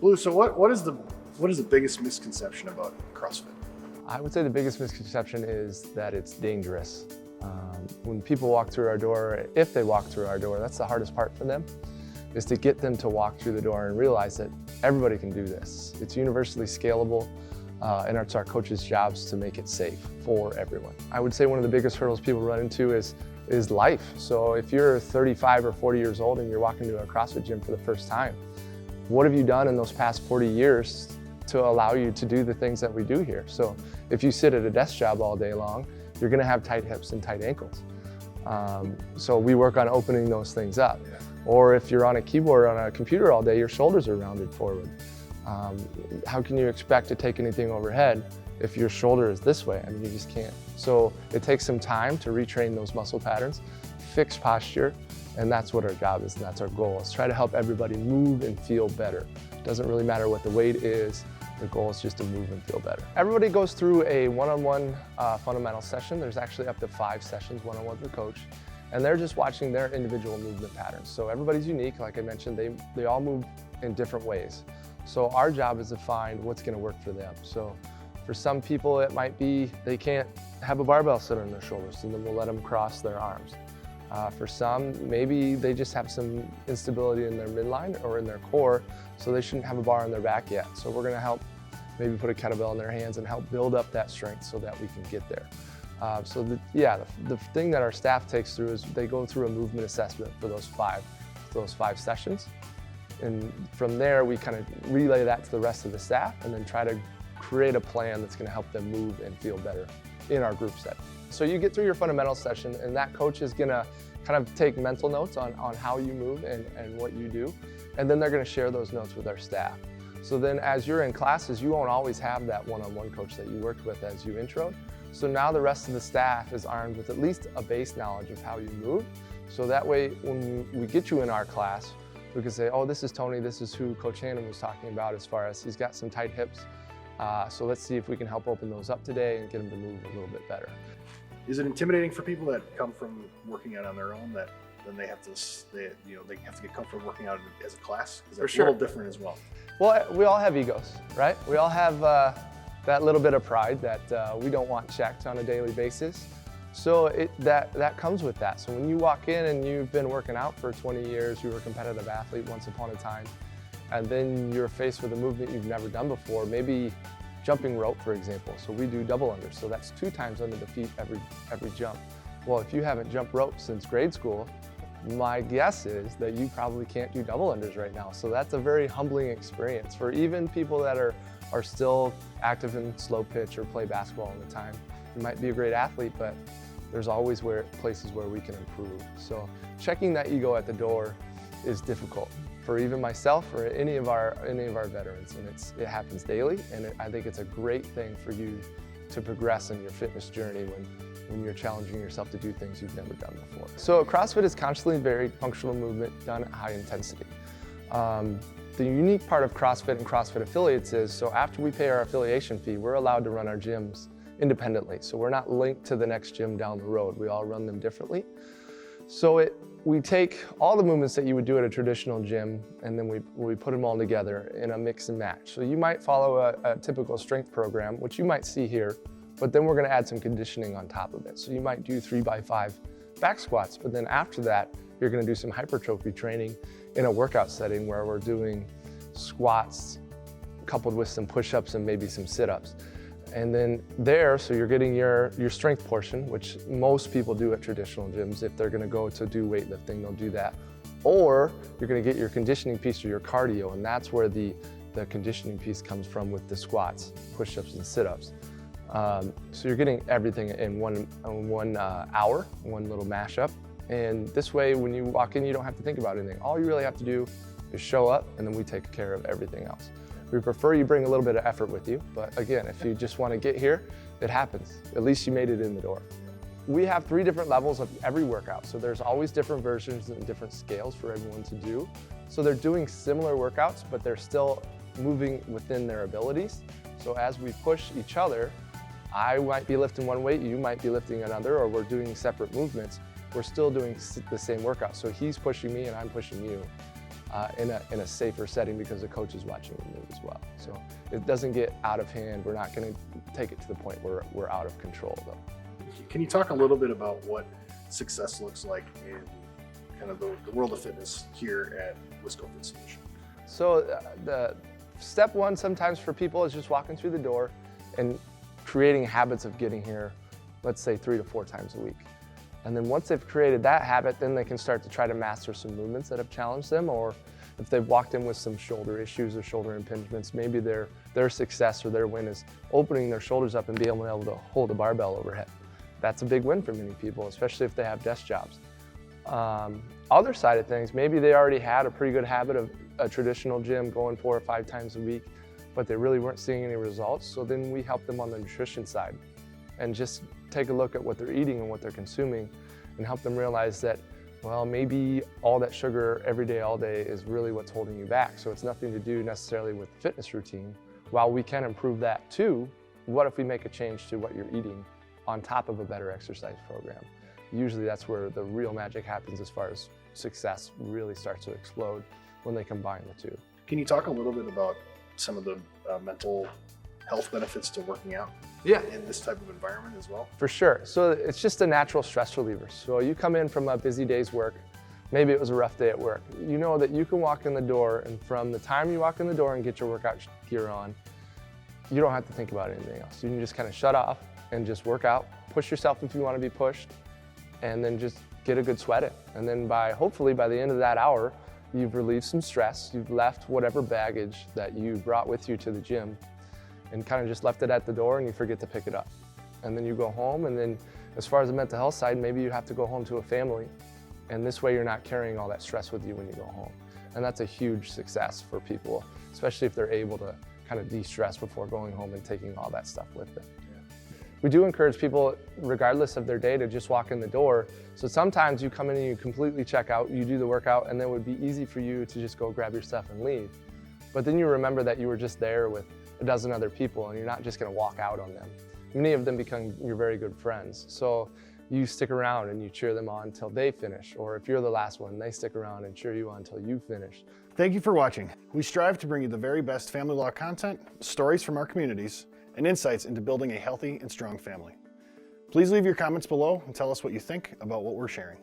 Blue, so what is the biggest misconception about CrossFit? I would say the biggest misconception is that it's dangerous. When people walk through our door, if they walk through our door, that's the hardest part for them, is to get them to walk through the door and realize that everybody can do this. It's universally scalable, and it's our coaches' jobs to make it safe for everyone. I would say one of the biggest hurdles people run into is life. So if you're 35 or 40 years old and you're walking to a CrossFit gym for the first time, what have you done in those past 40 years to allow you to do the things that we do here? So if you sit at a desk job all day long, you're gonna have tight hips and tight ankles. So we work on opening those things up. Yeah. Or if you're on a keyboard on a computer all day, your shoulders are rounded forward. How can you expect to take anything overhead if your shoulder is this way? I mean, you just can't. So it takes some time to retrain those muscle patterns, fix posture, and that's what our job is, and that's our goal, is try to help everybody move and feel better. It doesn't really matter what the weight is, the goal is just to move and feel better. Everybody goes through a one-on-one fundamental session. There's actually up to 5 sessions one-on-one with the coach, and they're just watching their individual movement patterns. So everybody's unique, like I mentioned, they all move in different ways. So our job is to find what's gonna work for them. So for some people, it might be they can't have a barbell sit on their shoulders, and then we'll let them cross their arms. For some, maybe they just have some instability in their midline or in their core, so they shouldn't have a bar on their back yet. So we're gonna help maybe put a kettlebell in their hands and help build up that strength so that we can get there. The thing that our staff takes through is they go through a movement assessment for those five sessions. And from there, we kind of relay that to the rest of the staff and then try to create a plan that's gonna help them move and feel better in our group setting. So you get through your fundamental session, and that coach is gonna kind of take mental notes on how you move and what you do. And then they're gonna share those notes with our staff. So then as you're in classes, you won't always have that one-on-one coach that you worked with as you introed. So now the rest of the staff is armed with at least a base knowledge of how you move. So that way, when we get you in our class, we can say, oh, this is Tony, this is who Coach Hannon was talking about as far as he's got some tight hips. So let's see if we can help open those up today and get them to move a little bit better. Is it intimidating for people that come from working out on their own that then they have to get comfortable working out as a class? Because that's a little different as well. Well, we all have egos, right? We all have that little bit of pride that we don't want checked on a daily basis. So that comes with that. So when you walk in and you've been working out for 20 years, you were a competitive athlete once upon a time, and then you're faced with a movement you've never done before, maybe jumping rope, for example. So we do double unders, so that's 2 times under the feet every jump. Well, if you haven't jumped rope since grade school, my guess is that you probably can't do double unders right now. So that's a very humbling experience for even people that are still active in slow pitch or play basketball all the time. You might be a great athlete, but there's always places where we can improve. So checking that ego at the door is difficult for even myself or any of our veterans, and it happens daily. And I think it's a great thing for you to progress in your fitness journey when you're challenging yourself to do things you've never done before. So CrossFit is constantly varied functional movement done at high intensity. The unique part of CrossFit and CrossFit affiliates is, so after we pay our affiliation fee, we're allowed to run our gyms independently. So we're not linked to the next gym down the road. We all run them differently. So we take all the movements that you would do at a traditional gym, and then we put them all together in a mix and match. So you might follow a typical strength program, which you might see here, but then we're gonna add some conditioning on top of it. So you might do 3x5 back squats, but then after that, you're gonna do some hypertrophy training in a workout setting where we're doing squats coupled with some push-ups and maybe some sit-ups. And then so you're getting your strength portion, which most people do at traditional gyms. If they're gonna go to do weightlifting, they'll do that. Or you're gonna get your conditioning piece or your cardio, and that's where the conditioning piece comes from with the squats, push-ups, and sit-ups. So you're getting everything in one hour, one little mashup. And this way, when you walk in, you don't have to think about anything. All you really have to do is show up, and then we take care of everything else. We prefer you bring a little bit of effort with you, but again, if you just want to get here, it happens. At least you made it in the door. We have 3 different levels of every workout, so there's always different versions and different scales for everyone to do. So they're doing similar workouts, but they're still moving within their abilities. So as we push each other, I might be lifting one weight, you might be lifting another, or we're doing separate movements. We're still doing the same workout. So he's pushing me and I'm pushing you. in a safer setting because the coach is watching you move as well. So it doesn't get out of hand. We're not going to take it to the point where we're out of control though. Can you talk a little bit about what success looks like in kind of the world of fitness here at WiscoFit Solutions? So the step one sometimes for people is just walking through the door and creating habits of getting here, let's say 3 to 4 times a week. And then once they've created that habit, then they can start to try to master some movements that have challenged them, or if they've walked in with some shoulder issues or shoulder impingements, maybe their success or their win is opening their shoulders up and being able to hold a barbell overhead. That's a big win for many people, especially if they have desk jobs. Other side of things, maybe they already had a pretty good habit of a traditional gym going 4 or 5 times a week, but they really weren't seeing any results. So then we help them on the nutrition side and just take a look at what they're eating and what they're consuming and help them realize that, well, maybe all that sugar every day, all day is really what's holding you back. So it's nothing to do necessarily with the fitness routine. While we can improve that too, what if we make a change to what you're eating on top of a better exercise program? Usually that's where the real magic happens as far as success really starts to explode when they combine the two. Can you talk a little bit about some of the mental health benefits to working out in this type of environment as well? For sure. So it's just a natural stress reliever. So you come in from a busy day's work, maybe it was a rough day at work. You know that you can walk in the door, and from the time you walk in the door and get your workout gear on, you don't have to think about anything else. You can just kind of shut off and just work out, push yourself if you want to be pushed, and then just get a good sweat in. And then hopefully by the end of that hour, you've relieved some stress, you've left whatever baggage that you brought with you to the gym and kind of just left it at the door and you forget to pick it up. And then you go home, and then as far as the mental health side, maybe you have to go home to a family, and this way you're not carrying all that stress with you when you go home. And that's a huge success for people, especially if they're able to kind of de-stress before going home and taking all that stuff with them. We do encourage people, regardless of their day, to just walk in the door. So sometimes you come in and you completely check out, you do the workout, and then it would be easy for you to just go grab your stuff and leave. But then you remember that you were just there with a dozen other people, and you're not just gonna walk out on them. Many of them become your very good friends. So you stick around and you cheer them on until they finish, or if you're the last one, they stick around and cheer you on until you finish. Thank you for watching. We strive to bring you the very best family law content, stories from our communities, and insights into building a healthy and strong family. Please leave your comments below and tell us what you think about what we're sharing.